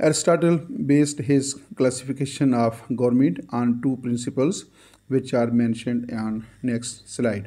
Aristotle based his classification of government on two principles which are mentioned on next slide.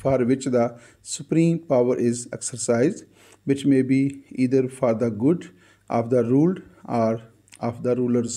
for which the supreme power is exercised, which may be either for the good of the ruled or of the rulers।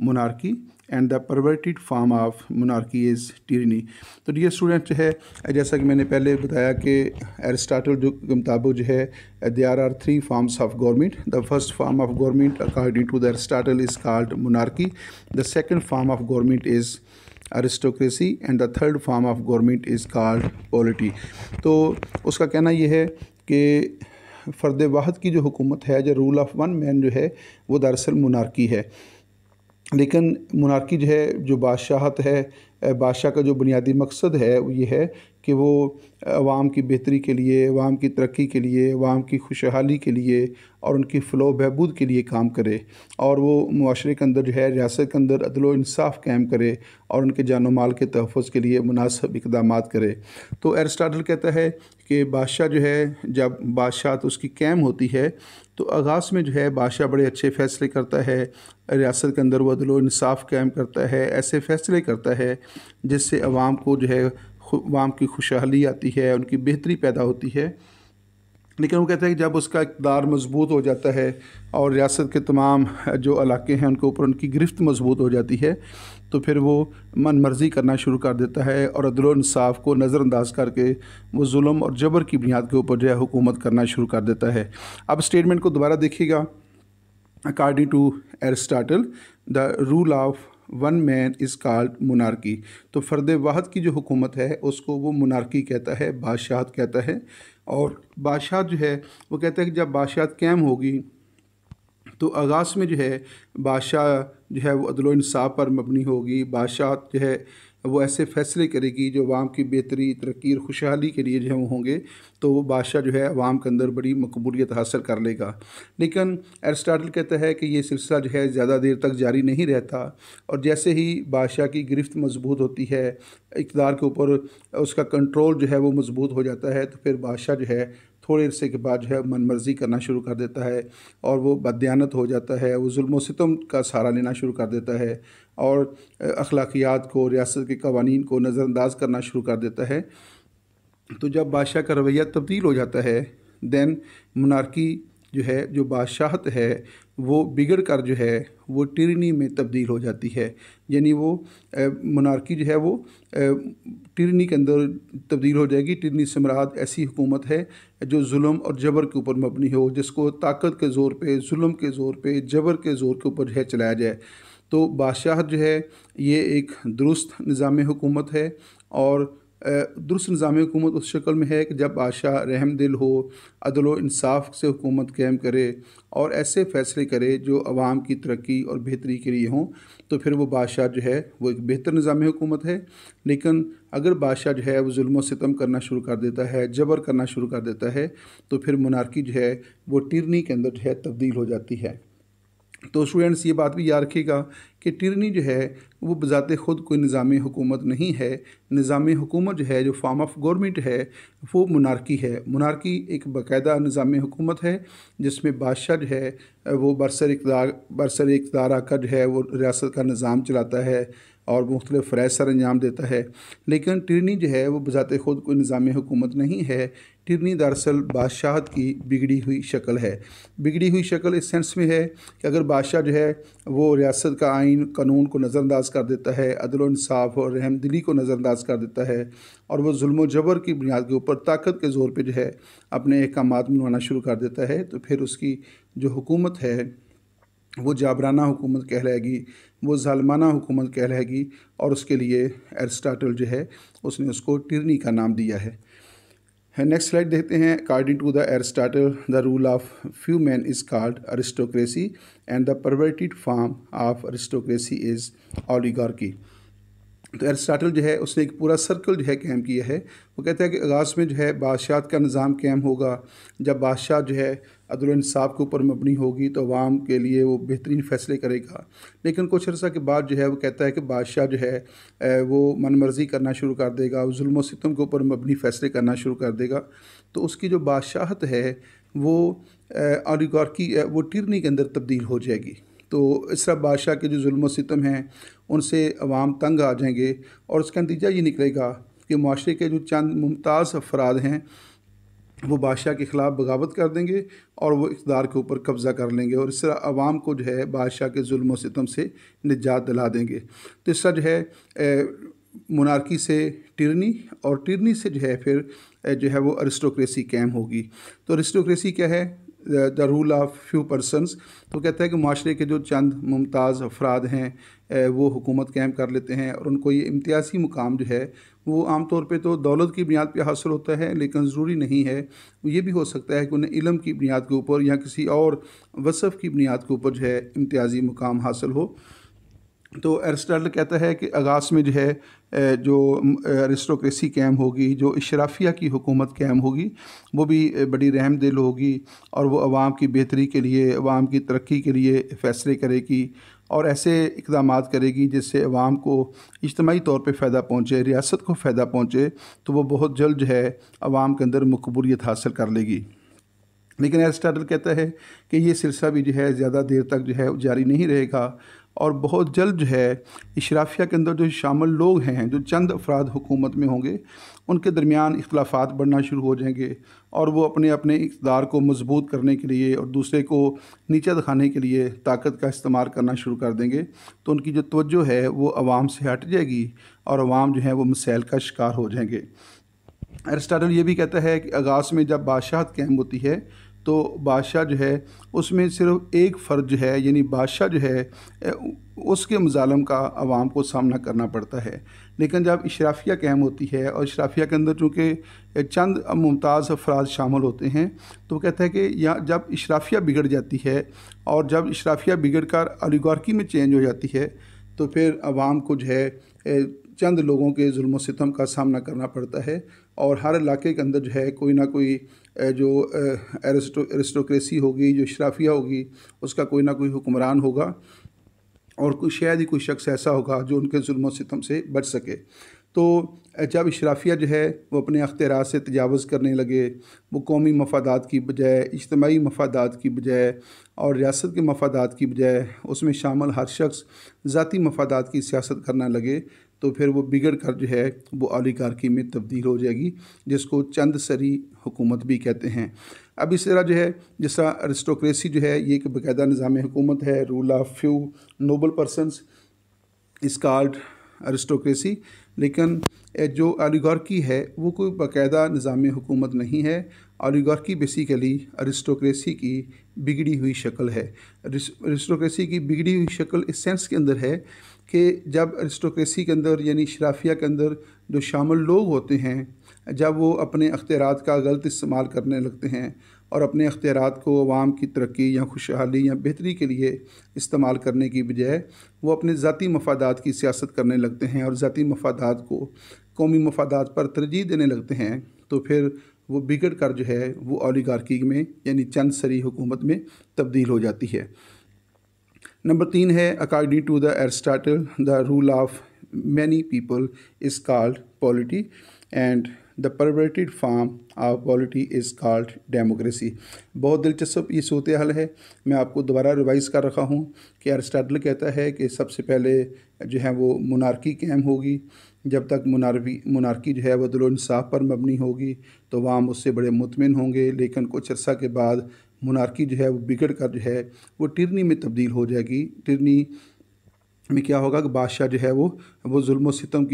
monarchy and the perverted form of monarchy is tyranny. تو dear student جو ہے جیسا کہ میں نے پہلے بتایا کہ ایرسٹاٹل کے مطابق جو ہے there are three forms of government. The first form of government according to the Aristotle is called monarchy. The second form of government is aristocracy and the third form of government is called polity. تو اس کا کہنا یہ ہے کہ فرد واحد کی جو حکومت ہے جو رول آف ون مین جو ہے وہ دراصل monarchy ہے. لیکن monarchy جو ہے جو بادشاہت ہے بادشاہ کا جو بنیادی مقصد ہے وہ یہ ہے کہ وہ عوام کی بہتری کے لیے عوام کی ترقی کے لیے عوام کی خوشحالی کے لیے اور ان کی فلاح و بہبود کے لیے کام کرے اور وہ معاشرے کے اندر جو ہے ریاست کے اندر عدل و انصاف قائم کرے اور ان کے جان و مال کے تحفظ کے لیے مناسب اقدامات کرے. تو ایرسٹاٹل کہتا ہے کہ بادشاہ جو ہے جب بادشاہت اس کی قائم ہوتی ہے تو آغاز میں جو ہے بادشاہ بڑے اچھے فیصلے کرتا ہے ریاست کے اندر وہ عدل و انصاف قائم کرتا ہے ایسے فیصلے کرتا ہے جس سے عوام کو جو ہے عوام کی خوشحالی آتی ہے ان کی بہتری پیدا ہوتی ہے. لیکن وہ کہتا ہے کہ جب اس کا اقتدار مضبوط ہو جاتا ہے اور ریاست کے تمام جو علاقے ہیں ان کے اوپر ان کی گرفت مضبوط ہو جاتی ہے تو پھر وہ من مرضی کرنا شروع کر دیتا ہے اور عدل و انصاف کو نظر انداز کر کے وہ ظلم اور جبر کی بنیاد کے اوپر جو ہے حکومت کرنا شروع کر دیتا ہے. اب اسٹیٹمنٹ کو دوبارہ دیکھیے گا. According to Aristotle the rule of one man is called monarchy. تو فرد واحد کی جو حکومت ہے اس کو وہ monarchy کہتا ہے بادشاہت کہتا ہے. اور بادشاہت جو ہے وہ کہتا ہے کہ جب بادشاہت قائم ہوگی تو آغاز میں جو ہے بادشاہ جو ہے وہ عدل و انصاف پر مبنی ہوگی. بادشاہت جو ہے وہ ایسے فیصلے کرے گی جو عوام کی بہتری ترقی اور خوشحالی کے لیے جو ہے وہ ہوں گے تو وہ بادشاہ جو ہے عوام کے اندر بڑی مقبولیت حاصل کر لے گا. لیکن ایرسٹاٹل کہتا ہے کہ یہ سلسلہ جو ہے زیادہ دیر تک جاری نہیں رہتا اور جیسے ہی بادشاہ کی گرفت مضبوط ہوتی ہے اقتدار کے اوپر اس کا کنٹرول جو ہے وہ مضبوط ہو جاتا ہے تو پھر بادشاہ جو ہے تھوڑے عرصے کے بعد جو ہے من مرضی کرنا شروع کر دیتا ہے اور وہ بددیانت ہو جاتا ہے وہ ظلم و ستم کا سہارا لینا شروع کر دیتا ہے اور اخلاقیات کو ریاست کے قوانین کو نظر انداز کرنا شروع کر دیتا ہے. تو جب بادشاہ کا رویہ تبدیل ہو جاتا ہے دین monarchy جو ہے جو بادشاہت ہے وہ بگڑ کر جو ہے وہ ٹیرنی میں تبدیل ہو جاتی ہے. یعنی وہ monarchy جو ہے وہ ٹیرنی کے اندر تبدیل ہو جائے گی. ٹیرنی سے مراد ایسی حکومت ہے جو ظلم اور جبر کے اوپر مبنی ہو جس کو طاقت کے زور پہ ظلم کے زور پہ جبر کے زور کے اوپر جو ہے چلایا جائے. تو بادشاہت جو ہے یہ ایک درست نظام حکومت ہے اور درست نظام حکومت اس شکل میں ہے کہ جب بادشاہ رحم دل ہو عدل و انصاف سے حکومت قائم کرے اور ایسے فیصلے کرے جو عوام کی ترقی اور بہتری کے لیے ہوں تو پھر وہ بادشاہ جو ہے وہ ایک بہتر نظام حکومت ہے. لیکن اگر بادشاہ جو ہے وہ ظلم و ستم کرنا شروع کر دیتا ہے جبر کرنا شروع کر دیتا ہے تو پھر monarchy جو ہے وہ ٹیرنی کے اندر جو ہے تبدیل ہو جاتی ہے. تو اسٹوڈنٹس یہ بات بھی یاد رکھیے گا کہ ٹیرنی جو ہے وہ بذات خود کوئی نظام حکومت نہیں ہے. نظام حکومت جو ہے جو فارم آف گورنمنٹ ہے وہ monarchy ہے. monarchy ایک باقاعدہ نظام حکومت ہے جس میں بادشاہ جو ہے وہ برسر اقتدار آ کر جو ہے وہ ریاست کا نظام چلاتا ہے اور مختلف فرائض سر انجام دیتا ہے. لیکن ٹیرنی جو ہے وہ بذات خود کوئی نظام حکومت نہیں ہے. ٹیرنی دراصل بادشاہت کی بگڑی ہوئی شکل ہے. بگڑی ہوئی شکل اس سینس میں ہے کہ اگر بادشاہ جو ہے وہ ریاست کا آئین قانون کو نظر انداز کر دیتا ہے عدل و انصاف اور رحم دلی کو نظر انداز کر دیتا ہے اور وہ ظلم و جبر کی بنیاد کے اوپر طاقت کے زور پہ جو ہے اپنے احکامات منوانا شروع کر دیتا ہے تو پھر اس کی جو حکومت ہے وہ جابرانہ حکومت کہلائے گی وہ ظالمانہ حکومت کہلائے گی اور اس کے لیے ایرسٹاٹل جو ہے اس نے اس کو ٹیرنی کا نام دیا ہے. نیکسٹ سلائڈ دیکھتے ہیں. According to the Aristotle the rule of few men is called aristocracy and the perverted form of aristocracy is oligarchy. تو ایرسٹاٹل جو ہے اس نے ایک پورا سرکل جو ہے قائم کیا ہے. وہ کہتا ہے کہ آغاز میں جو ہے بادشاہت کا نظام قائم ہوگا. جب بادشاہ جو ہے عدل و انصاف کے اوپر مبنی ہوگی تو عوام کے لیے وہ بہترین فیصلے کرے گا. لیکن کچھ عرصہ کے بعد جو ہے وہ کہتا ہے کہ بادشاہ جو ہے وہ من مرضی کرنا شروع کر دے گا ظلم و ستم کے اوپر مبنی فیصلے کرنا شروع کر دے گا. تو اس کی جو بادشاہت ہے وہ oligarchy وہ ٹیرنی کے اندر تبدیل ہو جائے گی. تو اس طرح بادشاہ کے جو ظلم و ستم ہیں ان سے عوام تنگ آ جائیں گے اور اس کا نتیجہ یہ نکلے گا کہ معاشرے کے جو چند ممتاز افراد ہیں وہ بادشاہ کے خلاف بغاوت کر دیں گے اور وہ اقتدار کے اوپر قبضہ کر لیں گے، اور اس طرح عوام کو جو ہے بادشاہ کے ظلم و ستم سے نجات دلا دیں گے۔ تو اس طرح جو ہے منارکی سے ٹرنی، اور ٹرنی سے جو ہے پھر جو ہے وہ ارسٹوکریسی قائم ہوگی۔ تو ارسٹوکریسی کیا ہے؟ دا رول آف فیو پرسنس۔ تو کہتا ہے کہ معاشرے کے جو چند ممتاز افراد ہیں وہ حکومت قائم کر لیتے ہیں، اور ان کو یہ امتیازی مقام جو ہے وہ عام طور پہ تو دولت کی بنیاد پہ حاصل ہوتا ہے، لیکن ضروری نہیں ہے، یہ بھی ہو سکتا ہے کہ انہیں علم کی بنیاد کے اوپر یا کسی اور وصف کی بنیاد کے اوپر جو ہے امتیازی مقام حاصل ہو۔ تو ایرسٹاٹل کہتا ہے کہ آغاز میں جو ہے جو ارسٹوکریسی قائم ہوگی، جو اشرافیہ کی حکومت قائم ہوگی، وہ بھی بڑی رحم دل ہوگی، اور وہ عوام کی بہتری کے لیے، عوام کی ترقی کے لیے فیصلے کرے گی، اور ایسے اقدامات کرے گی جس سے عوام کو اجتماعی طور پہ فائدہ پہنچے، ریاست کو فائدہ پہنچے، تو وہ بہت جلد جو ہے عوام کے اندر مقبولیت حاصل کر لے گی۔ لیکن ایرسٹاٹل کہتا ہے کہ یہ سلسلہ بھی جو ہے زیادہ دیر تک جو ہے جاری نہیں رہے گا، اور بہت جلد جو ہے اشرافیہ کے اندر جو شامل لوگ ہیں، جو چند افراد حکومت میں ہوں گے، ان کے درمیان اختلافات بڑھنا شروع ہو جائیں گے، اور وہ اپنے اقتدار کو مضبوط کرنے کے لیے اور دوسرے کو نیچا دکھانے کے لیے طاقت کا استعمال کرنا شروع کر دیں گے۔ تو ان کی جو توجہ ہے وہ عوام سے ہٹ جائے گی، اور عوام جو ہے وہ مسائل کا شکار ہو جائیں گے۔ ایرسٹاٹل یہ بھی کہتا ہے کہ آغاز میں جب بادشاہت قائم ہوتی ہے تو بادشاہ جو ہے اس میں صرف ایک فرد جو ہے، یعنی بادشاہ جو ہے اس کے مظالم کا عوام کو سامنا کرنا پڑتا ہے۔ لیکن جب اشرافیہ قائم ہوتی ہے، اور اشرافیہ کے اندر چونکہ چند ممتاز افراد شامل ہوتے ہیں، تو وہ کہتا ہے کہ جب اشرافیہ بگڑ جاتی ہے، اور جب اشرافیہ بگڑ کر اولیگارکی میں چینج ہو جاتی ہے، تو پھر عوام کو جو ہے چند لوگوں کے ظلم و ستم کا سامنا کرنا پڑتا ہے، اور ہر علاقے کے اندر جو ہے کوئی نہ کوئی جو ارسٹوکریسی ہوگی، جو اشرافیہ ہوگی، اس کا کوئی نہ کوئی حکمران ہوگا، اور شاید ہی کوئی شخص ایسا ہوگا جو ان کے ظلم و ستم سے بچ سکے۔ تو جب اشرافیہ جو ہے وہ اپنے اختیارات سے تجاوز کرنے لگے، وہ قومی مفادات کی بجائے، اجتماعی مفادات کی بجائے، اور ریاست کے مفادات کی بجائے اس میں شامل ہر شخص ذاتی مفادات کی سیاست کرنا لگے، تو پھر وہ بگڑ کر جو ہے وہ اولیگارکی میں تبدیل ہو جائے گی، جس کو چند سری حکومت بھی کہتے ہیں۔ اب اس طرح جو ہے جس طرح ارسٹوکریسی جو ہے یہ ایک باقاعدہ نظام حکومت ہے، rule of few noble persons is called aristocracy, لیکن جو اولیگارکی ہے وہ کوئی باقاعدہ نظام حکومت نہیں ہے۔ اولیگارکی بیسیکلی ارسٹوکریسی کی بگڑی ہوئی شکل ہے۔ ارسٹوکریسی کی بگڑی ہوئی شکل اس سینس کے اندر ہے کہ جب ارسٹوکریسی کے اندر، یعنی اشرافیہ کے اندر جو شامل لوگ ہوتے ہیں، جب وہ اپنے اختیارات کا غلط استعمال کرنے لگتے ہیں، اور اپنے اختیارات کو عوام کی ترقی یا خوشحالی یا بہتری کے لیے استعمال کرنے کی بجائے وہ اپنے ذاتی مفادات کی سیاست کرنے لگتے ہیں، اور ذاتی مفادات کو قومی مفادات پر ترجیح دینے لگتے ہیں، تو پھر وہ بگڑ کر جو ہے وہ اولیگارکی میں، یعنی چند سری حکومت میں تبدیل ہو جاتی ہے۔ نمبر 3 ہے، according to the Aristotle the rule of many people is called polity, and the perverted form of polity is called democracy. بہت دلچسپ یہ صورتحال ہے۔ میں آپ کو دوبارہ ریوائز کر رہا ہوں کہ ایرسٹاٹل کہتا ہے کہ سب سے پہلے جو ہے وہ منارکی قائم ہوگی۔ جب تک منارکی جو ہے وہ عدل و انصاف پر مبنی ہوگی تو عوام اس سے بڑے مطمئن ہوں گے، لیکن کچھ عرصہ کے بعد منارکی جو ہے وہ بگڑ کر جو ہے وہ ٹرنی میں تبدیل ہو جائے گی۔ ٹرنی میں کیا ہوگا کہ بادشاہ جو ہے وہ ظلم و ستم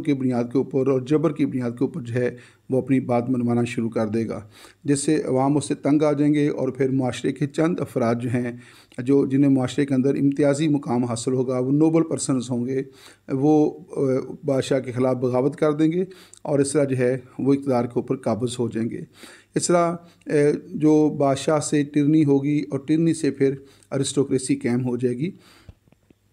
کی بنیاد کے اوپر اور جبر کی بنیاد کے اوپر جو ہے وہ اپنی بات منوانا شروع کر دے گا، جس سے عوام اس سے تنگ آ جائیں گے، اور پھر معاشرے کے چند افراد جو ہیں جنہیں معاشرے کے اندر امتیازی مقام حاصل ہوگا، وہ نوبل پرسنز ہوں گے، وہ بادشاہ کے خلاف بغاوت کر دیں گے، اور اس طرح جو ہے وہ اقتدار کے اوپر قابض ہو جائیں گے۔ اس طرح جو بادشاہ سے ٹرنی ہوگی، اور ٹرنی سے پھر ارسٹوکریسی قائم ہو جائے گی۔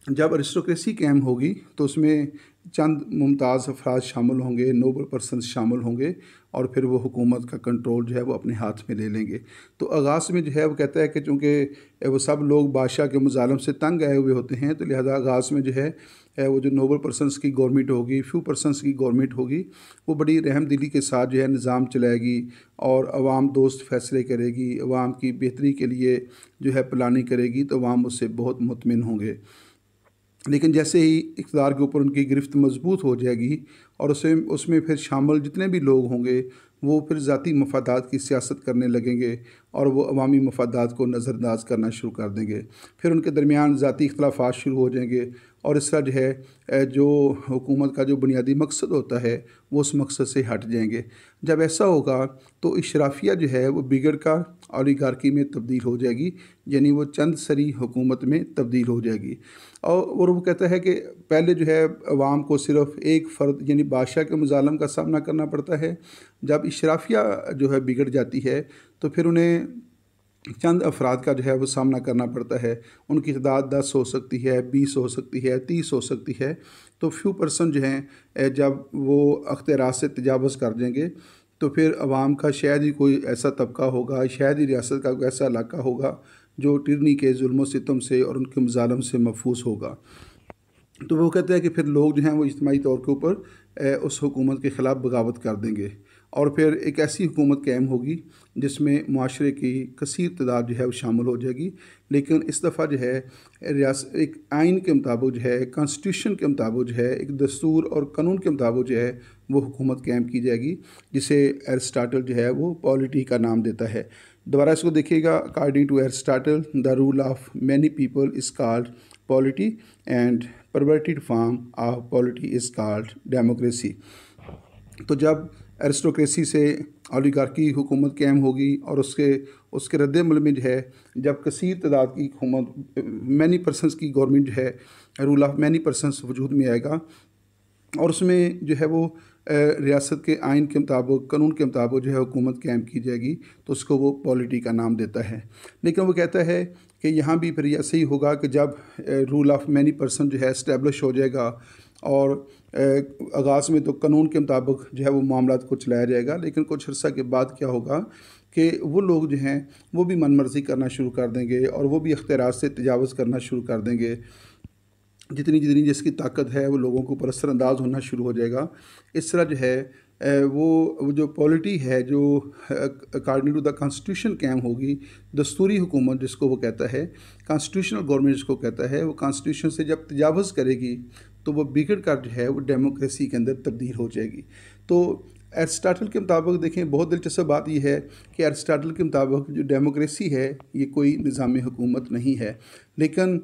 جب ارسٹوکریسی قائم ہوگی تو اس میں چند ممتاز افراد شامل ہوں گے، نوبل پرسنز شامل ہوں گے، اور پھر وہ حکومت کا کنٹرول جو ہے وہ اپنے ہاتھ میں لے لیں گے۔ تو آغاز میں جو ہے وہ کہتا ہے کہ چونکہ وہ سب لوگ بادشاہ کے مظالم سے تنگ آئے ہوئے ہوتے ہیں، تو لہذا آغاز میں جو ہے وہ جو نوبل پرسنز کی گورنمنٹ ہوگی، فیو پرسنز کی گورنمنٹ ہوگی، وہ بڑی رحم دلی کے ساتھ جو ہے نظام چلائے گی، اور عوام دوست فیصلے کرے گی، عوام کی بہتری کے لیے جو ہے پلاننگ کرے گی، تو عوام اس سے بہت مطمئن ہوں گے۔ لیکن جیسے ہی اقتدار کے اوپر ان کی گرفت مضبوط ہو جائے گی، اور اس میں پھر شامل جتنے بھی لوگ ہوں گے وہ پھر ذاتی مفادات کی سیاست کرنے لگیں گے اور وہ عوامی مفادات کو نظر انداز کرنا شروع کر دیں گے۔ پھر ان کے درمیان ذاتی اختلافات شروع ہو جائیں گے، اور اس طرح جو ہے جو حکومت کا جو بنیادی مقصد ہوتا ہے وہ اس مقصد سے ہٹ جائیں گے۔ جب ایسا ہوگا تو اشرافیہ جو ہے وہ بگڑ کر اولیگارکی میں تبدیل ہو جائے گی، یعنی وہ چند سری حکومت میں تبدیل ہو جائے گی۔ اور وہ کہتا ہے کہ پہلے جو ہے عوام کو صرف ایک فرد یعنی بادشاہ کے مظالم کا سامنا کرنا پڑتا ہے۔ جب اشرافیہ جو ہے بگڑ جاتی ہے تو پھر انہیں چند افراد کا جو ہے وہ سامنا کرنا پڑتا ہے۔ ان کی تعداد 10 ہو سکتی ہے، 20 ہو سکتی ہے، 30 ہو سکتی ہے۔ تو فیو پرسن جو ہیں جب وہ اختیارات سے تجاوز کر جائیں گے تو پھر عوام کا شاید ہی کوئی ایسا طبقہ ہوگا، شاید ہی ریاست کا کوئی ایسا علاقہ ہوگا جو ٹرنی کے ظلم و ستم سے اور ان کے مظالم سے محفوظ ہوگا۔ تو وہ کہتے ہیں کہ پھر لوگ جو ہیں وہ اجتماعی طور کے اوپر اس حکومت کے خلاف بغاوت کر دیں گے، اور پھر ایک ایسی حکومت قائم ہوگی جس میں معاشرے کی کثیر تعداد جو ہے وہ شامل ہو جائے گی۔ لیکن اس دفعہ جو ہے ریاست ایک آئین کے مطابق جو ہے، کانسٹیٹیوشن کے مطابق جو ہے، ایک دستور اور قانون کے مطابق جو ہے وہ حکومت قائم کی جائے گی، جسے ایرسٹاٹل جو ہے وہ پالیٹی کا نام دیتا ہے۔ دوبارہ اس کو دیکھیے گا، according to Aristotle the rule of many people is called polity and perverted form of polity is called democracy. تو جب ایرسٹوکریسی سے اولیگارکی حکومت قائم ہوگی اور اس کے رد عمل میں جو ہے جب کثیر تعداد کی حکومت مینی پرسنس کی گورنمنٹ جو ہے، رول آف مینی پرسنس وجود میں آئے گا، اور اس میں جو ہے وہ ریاست کے آئین کے مطابق، قانون کے مطابق جو ہے حکومت قائم کی جائے گی، تو اس کو وہ پالیٹی کا نام دیتا ہے۔ لیکن وہ کہتا ہے کہ یہاں بھی پھر ایسے ہی ہوگا کہ جب رول آف مینی پرسن جو ہے اسٹیبلش ہو جائے گا، اور آغاز میں تو قانون کے مطابق جو ہے وہ معاملات کو چلایا جائے گا، لیکن کچھ عرصہ کے بعد کیا ہوگا کہ وہ لوگ جو ہیں وہ بھی من مرضی کرنا شروع کر دیں گے، اور وہ بھی اختیارات سے تجاوز کرنا شروع کر دیں گے۔ جتنی جس کی طاقت ہے وہ لوگوں کے اوپر اثر انداز ہونا شروع ہو جائے گا۔ اس طرح جو ہے وہ جو پالیٹی ہے جو اکارڈنگ ٹو دا کانسٹیٹیوشن قائم ہوگی، دستوری حکومت جس کو وہ کہتا ہے، کانسٹیٹیوشنل گورنمنٹ جس کو کہتا ہے، وہ کانسٹیٹیوشن سے جب تجاوز کرے گی تو وہ بگڑ کر جو ہے وہ ڈیموکریسی کے اندر تبدیل ہو جائے گی۔ تو ایرسٹاٹل کے مطابق دیکھیں، بہت دلچسپ بات یہ ہے کہ ایرسٹاٹل کے مطابق جو ڈیموکریسی ہے یہ کوئی نظام حکومت نہیں ہے، لیکن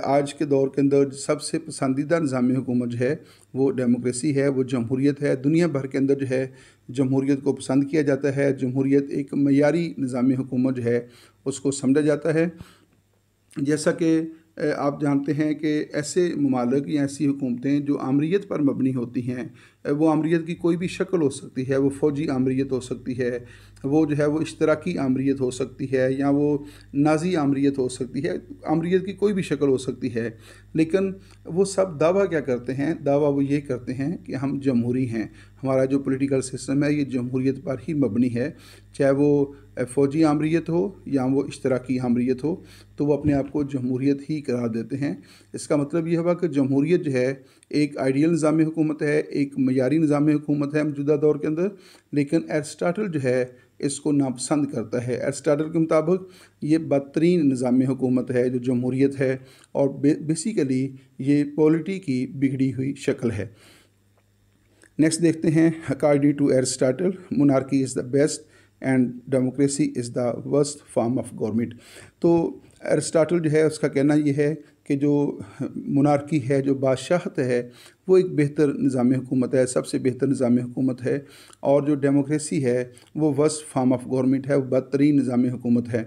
آج کے دور کے اندر سب سے پسندیدہ نظام حکومت جو ہے وہ ڈیموکریسی ہے، وہ جمہوریت ہے۔ دنیا بھر کے اندر جو ہے جمہوریت کو پسند کیا جاتا ہے۔ جمہوریت ایک معیاری نظام حکومت جو ہے اس کو سمجھا جاتا ہے۔ جیسا کہ آپ جانتے ہیں کہ ایسے ممالک یا ایسی حکومتیں جو آمریت پر مبنی ہوتی ہیں، وہ آمریت کی کوئی بھی شکل ہو سکتی ہے، وہ فوجی آمریت ہو سکتی ہے، وہ جو ہے وہ اشتراکی آمریت ہو سکتی ہے، یا وہ نازی آمریت ہو سکتی ہے، آمریت کی کوئی بھی شکل ہو سکتی ہے، لیکن وہ سب دعویٰ کیا کرتے ہیں؟ دعویٰ وہ یہ کرتے ہیں کہ ہم جمہوری ہیں، ہمارا جو پولیٹیکل سسٹم ہے یہ جمہوریت پر ہی مبنی ہے، چاہے وہ فوجی آمریت ہو یا وہ اشتراکی آمریت ہو، تو وہ اپنے آپ کو جمہوریت ہی قرار دیتے ہیں۔ اس کا مطلب یہ ہوا کہ جمہوریت جو ہے ایک آئیڈیل نظام حکومت ہے، ایک معیاری نظام حکومت ہے موجودہ دور کے اندر، لیکن ایرسٹاٹل جو ہے اس کو ناپسند کرتا ہے۔ ایرسٹاٹل کے مطابق یہ بدترین نظام حکومت ہے جو جمہوریت ہے، اور بیسیکلی یہ پالیٹی کی بگڑی ہوئی شکل ہے۔ نیکسٹ دیکھتے ہیں، according to Aristotle monarchy is the best and democracy is the worst form of government. تو ایرسٹاٹل جو ہے اس کا کہنا یہ ہے کہ جو مونارکی ہے، جو بادشاہت ہے، وہ ایک بہتر نظام حکومت ہے، سب سے بہتر نظام حکومت ہے، اور جو ڈیموکریسی ہے وہ ورسٹ فارم آف گورنمنٹ ہے، وہ بدترین نظام حکومت ہے۔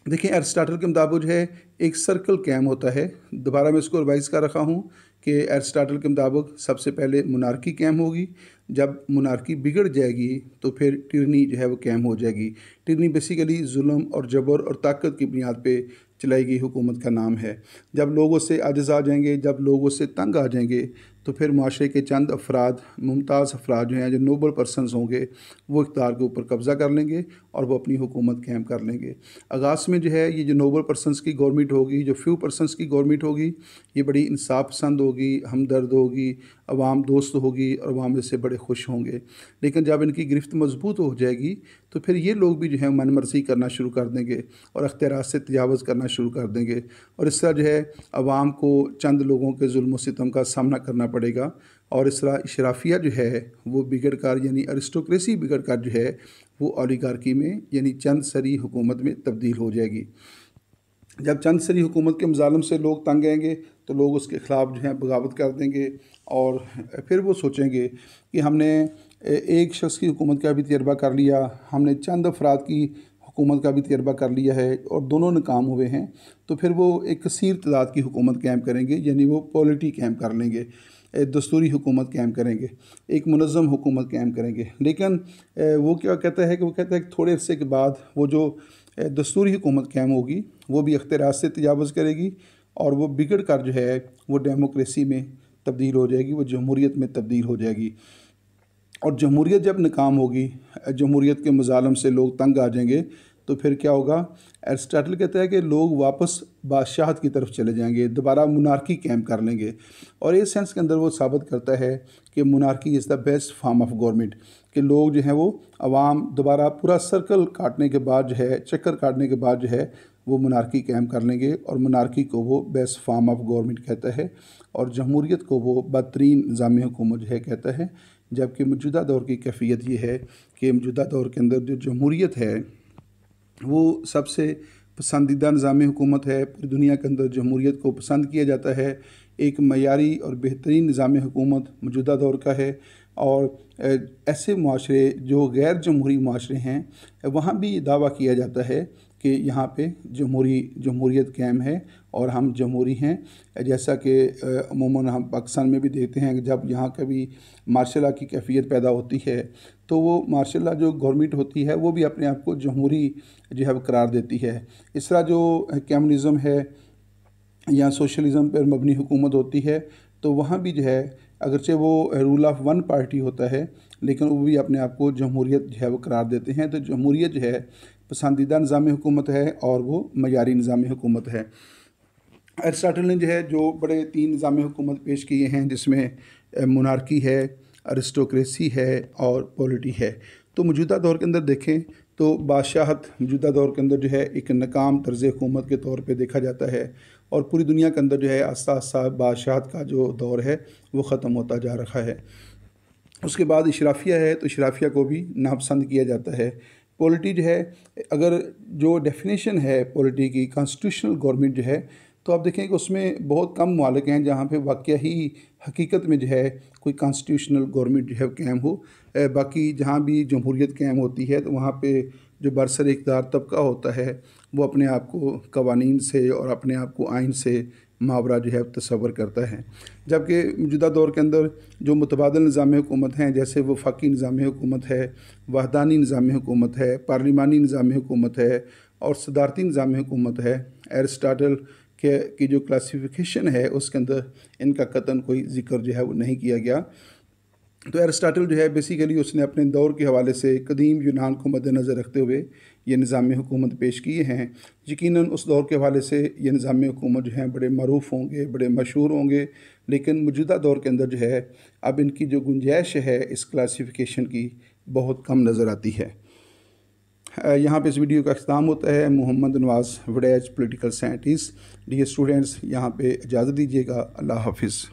دیکھیں، ایرسٹاٹل کے مطابق جو ہے ایک سرکل قائم ہوتا ہے۔ دوبارہ میں اس کو ریوائز کر رکھا ہوں کہ ایرسٹاٹل کے مطابق سب سے پہلے مونارکی قائم ہوگی، جب مونارکی بگڑ جائے گی تو پھر ٹرنی جو ہے وہ قائم ہو جائے گی۔ ٹرنی بیسیکلی ظلم اور جبر اور طاقت کی بنیاد پہ چلائی گئی حکومت کا نام ہے۔ جب لوگوں سے عاجز آ جائیں گے، جب لوگوں سے تنگ آ جائیں گے، تو پھر معاشرے کے چند افراد، ممتاز افراد جو ہیں، جو نوبل پرسنز ہوں گے، وہ اقتدار کے اوپر قبضہ کر لیں گے اور وہ اپنی حکومت قائم کر لیں گے۔ آغاز میں جو ہے یہ جو نوبل پرسنز کی گورنمنٹ ہوگی، جو فیو پرسنز کی گورنمنٹ ہوگی، یہ بڑی انصاف پسند ہوگی، ہمدرد ہوگی، عوام دوست ہوگی، اور عوام اس سے بڑے خوش ہوں گے۔ لیکن جب ان کی گرفت مضبوط ہو جائے گی تو پھر یہ لوگ بھی جو ہے من مرضی کرنا شروع کر دیں گے اور اختیارات سے تجاوز کرنا شروع کر دیں گے، اور اس طرح جو ہے عوام کو چند لوگوں کے ظلم و ستم کا سامنا کرنا پڑے گا۔ اور اس طرح اشرافیہ جو ہے وہ بگڑ کر یعنی ارسٹوکریسی بگڑ کر جو ہے وہ اولیگارکی میں یعنی چند سری حکومت میں تبدیل ہو جائے گی۔ جب چند سری حکومت کے مظالم سے لوگ تنگ آئیں گے تو لوگ اس کے خلاف جو ہیں بغاوت کر دیں گے، اور پھر وہ سوچیں گے کہ ہم نے ایک شخص کی حکومت کا بھی تجربہ کر لیا، ہم نے چند افراد کی حکومت کا بھی تجربہ کر لیا ہے اور دونوں ناکام ہوئے ہیں، تو پھر وہ ایک کثیر تعداد کی حکومت قائم کریں گے، یعنی وہ پولیٹی قائم کر لیں گے، دستوری حکومت قائم کریں گے، ایک منظم حکومت قائم کریں گے۔ لیکن وہ کیا کہتا ہے کہ وہ کہتا ہے کہ تھوڑے عرصے کے بعد وہ جو دستوری حکومت قائم ہوگی وہ بھی اختیارات سے تجاوز کرے گی، اور وہ بگڑ کر جو ہے وہ ڈیموکریسی میں تبدیل ہو جائے گی، وہ جمہوریت میں تبدیل ہو جائے گی۔ اور جمہوریت جب ناکام ہوگی، جمہوریت کے مظالم سے لوگ تنگ آ جائیں گے، تو پھر کیا ہوگا؟ ایرسٹاٹل کہتا ہے کہ لوگ واپس بادشاہت کی طرف چلے جائیں گے، دوبارہ مونارکی قائم کر لیں گے، اور اس سینس کے اندر وہ ثابت کرتا ہے کہ مونارکی is the best form of government, کہ لوگ جو ہیں وہ عوام دوبارہ پورا سرکل کاٹنے کے بعد جو ہے، چکر کاٹنے کے بعد جو ہے وہ مونارکی قائم کر لیں گے، اور مونارکی کو وہ بیسٹ فارم آف گورنمنٹ کہتا ہے، اور جمہوریت کو وہ بدترین نظام حکومت جو ہے کہتا ہے۔ جبکہ موجودہ دور کی کیفیت یہ ہے کہ موجودہ دور کے اندر جو جمہوریت ہے وہ سب سے پسندیدہ نظام حکومت ہے، پوری دنیا کے اندر جمہوریت کو پسند کیا جاتا ہے، ایک معیاری اور بہترین نظام حکومت موجودہ دور کا ہے۔ اور ایسے معاشرے جو غیر جمہوری معاشرے ہیں وہاں بھی دعویٰ کیا جاتا ہے کہ یہاں پہ جمہوریت قائم ہے اور ہم جمہوری ہیں، جیسا کہ عموماً ہم پاکستان میں بھی دیکھتے ہیں کہ جب یہاں کبھی مارشل لا کی کیفیت پیدا ہوتی ہے تو وہ مارشل لا جو گورنمنٹ ہوتی ہے وہ بھی اپنے آپ کو جمہوری جو ہے وہ قرار دیتی ہے۔ اس طرح جو کمیونزم ہے یا سوشلزم پر مبنی حکومت ہوتی ہے تو وہاں بھی جو ہے اگرچہ وہ رول آف ون پارٹی ہوتا ہے لیکن وہ بھی اپنے آپ کو جمہوریت جو ہے وہ قرار دیتے ہیں۔ تو جمہوریت جو ہے پسندیدہ نظام حکومت ہے اور وہ معیاری نظام حکومت ہے۔ ایرسٹاٹل نے جو ہے جو بڑے 3 نظام حکومت پیش کیے ہیں، جس میں مونارکی ہے، ارسٹوکریسی ہے اور پولیٹی ہے۔ تو موجودہ دور کے اندر دیکھیں تو بادشاہت موجودہ دور کے اندر جو ہے ایک ناکام طرز حکومت کے طور پہ دیکھا جاتا ہے، اور پوری دنیا کے اندر جو ہے آہستہ آہستہ بادشاہت کا جو دور ہے وہ ختم ہوتا جا رہا ہے۔ اس کے بعد اشرافیہ ہے، تو اشرافیہ کو بھی ناپسند کیا جاتا ہے۔ پولیٹی جو ہے، اگر جو ڈیفینیشن ہے پولیٹی کی کانسٹیٹیوشنل گورنمنٹ جو ہے، تو آپ دیکھیں کہ اس میں بہت کم ممالک ہیں جہاں پہ واقعہ ہی حقیقت میں جو ہے کوئی کانسٹیٹیوشنل گورنمنٹ جو ہے قائم ہو۔ باقی جہاں بھی جمہوریت قائم ہوتی ہے تو وہاں پہ جو برسر اقتدار طبقہ ہوتا ہے وہ اپنے آپ کو قوانین سے اور اپنے آپ کو آئین سے ماورا جو ہے تصور کرتا ہے، جبکہ موجودہ دور کے اندر جو متبادل نظام حکومت ہیں جیسے وفاقی نظام حکومت ہے، وحدانی نظام حکومت ہے، پارلیمانی نظام حکومت ہے اور صدارتی نظام حکومت ہے، ایرسٹاٹل کی جو کلاسیفیکیشن ہے اس کے اندر ان کا قطعاً کوئی ذکر جو ہے وہ نہیں کیا گیا۔ تو ایرسٹاٹل جو ہے بیسیکلی اس نے اپنے دور کے حوالے سے قدیم یونان کو مد نظر رکھتے ہوئے یہ نظام حکومت پیش کیے ہیں۔ یقیناً اس دور کے حوالے سے یہ نظام حکومت جو ہیں بڑے معروف ہوں گے، بڑے مشہور ہوں گے، لیکن موجودہ دور کے اندر جو ہے اب ان کی جو گنجائش ہے اس کلاسیفیکیشن کی بہت کم نظر آتی ہے۔ یہاں پہ اس ویڈیو کا اختتام ہوتا ہے۔ محمد نواز وڈیج پولیٹیکل سائنٹسٹ۔ ڈیئر اسٹوڈنٹس، یہاں پہ اجازت دیجیے گا۔ اللہ حافظ۔